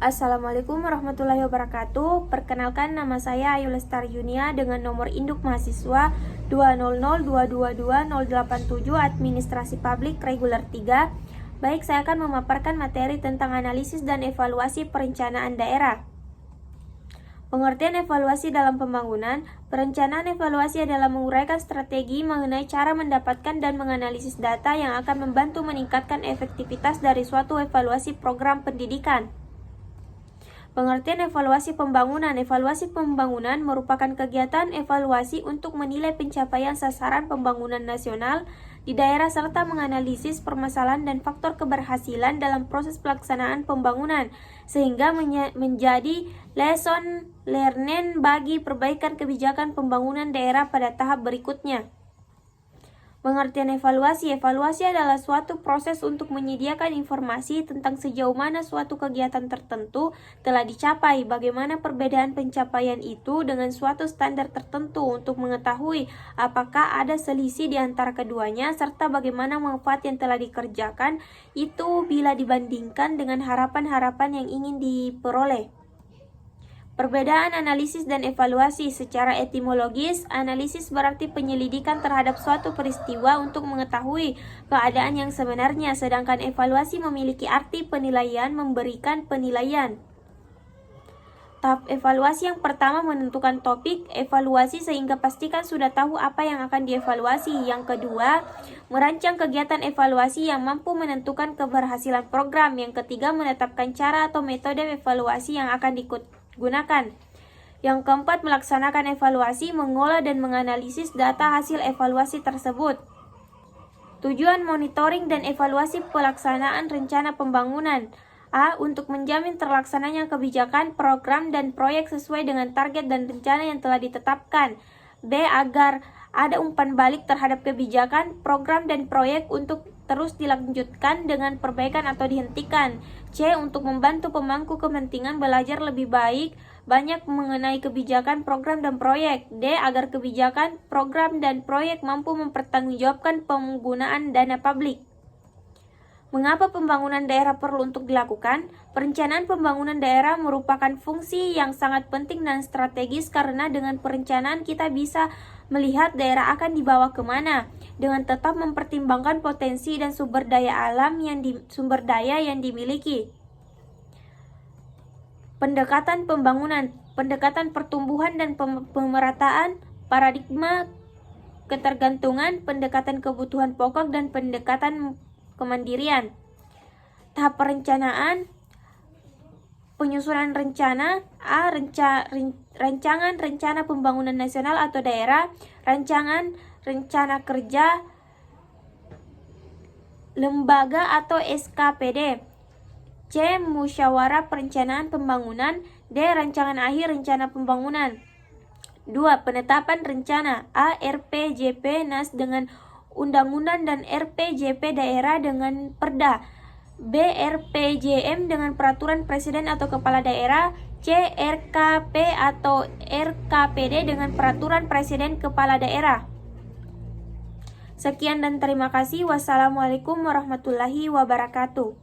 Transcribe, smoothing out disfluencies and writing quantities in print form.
Assalamualaikum warahmatullahi wabarakatuh. Perkenalkan, nama saya Ayu Lestari Yunia dengan nomor induk mahasiswa 200222087 Administrasi Publik Reguler 3. Baik, saya akan memaparkan materi tentang analisis dan evaluasi perencanaan daerah. Pengertian evaluasi dalam pembangunan. Perencanaan evaluasi adalah menguraikan strategi mengenai cara mendapatkan dan menganalisis data yang akan membantu meningkatkan efektivitas dari suatu evaluasi program pendidikan. Pengertian evaluasi pembangunan. Evaluasi pembangunan merupakan kegiatan evaluasi untuk menilai pencapaian sasaran pembangunan nasional di daerah serta menganalisis permasalahan dan faktor keberhasilan dalam proses pelaksanaan pembangunan sehingga menjadi lesson learned bagi perbaikan kebijakan pembangunan daerah pada tahap berikutnya. Pengertian evaluasi. Evaluasi adalah suatu proses untuk menyediakan informasi tentang sejauh mana suatu kegiatan tertentu telah dicapai, bagaimana perbedaan pencapaian itu dengan suatu standar tertentu untuk mengetahui apakah ada selisih di antara keduanya, serta bagaimana manfaat yang telah dikerjakan itu bila dibandingkan dengan harapan-harapan yang ingin diperoleh. Perbedaan analisis dan evaluasi. Secara etimologis, analisis berarti penyelidikan terhadap suatu peristiwa untuk mengetahui keadaan yang sebenarnya, sedangkan evaluasi memiliki arti penilaian, memberikan penilaian. Tahap evaluasi yang pertama, menentukan topik evaluasi sehingga pastikan sudah tahu apa yang akan dievaluasi. Yang kedua, merancang kegiatan evaluasi yang mampu menentukan keberhasilan program. Yang ketiga, menetapkan cara atau metode evaluasi yang akan digunakan. Yang keempat, melaksanakan evaluasi, mengolah dan menganalisis data hasil evaluasi tersebut. Tujuan monitoring dan evaluasi pelaksanaan rencana pembangunan. A. Untuk menjamin terlaksananya kebijakan, program, dan proyek sesuai dengan target dan rencana yang telah ditetapkan. B. Agar ada umpan balik terhadap kebijakan, program, dan proyek untuk terus dilanjutkan dengan perbaikan atau dihentikan. C. Untuk membantu pemangku kepentingan belajar lebih banyak mengenai kebijakan, program, dan proyek. D. Agar kebijakan, program, dan proyek mampu mempertanggungjawabkan penggunaan dana publik. Mengapa pembangunan daerah perlu untuk dilakukan? Perencanaan pembangunan daerah merupakan fungsi yang sangat penting dan strategis karena dengan perencanaan kita bisa melihat daerah akan dibawa kemana dengan tetap mempertimbangkan potensi dan sumber daya alam yang dimiliki. Pendekatan pembangunan, pendekatan pertumbuhan dan pemerataan, paradigma ketergantungan, pendekatan kebutuhan pokok, dan pendekatan kemandirian. Tahap perencanaan. Penyusunan rencana. A. Rancangan rencana pembangunan nasional atau daerah, rancangan rencana kerja lembaga atau SKPD. C. Musyawarah perencanaan pembangunan. D. Rancangan akhir rencana pembangunan. 2. Penetapan rencana. A. RPJP NAS dengan undang-undang dan RPJP daerah dengan Perda. B. RPJM dengan peraturan presiden atau kepala daerah. C. RKP atau RKPD dengan peraturan presiden kepala daerah. Sekian dan terima kasih. Wassalamualaikum warahmatullahi wabarakatuh.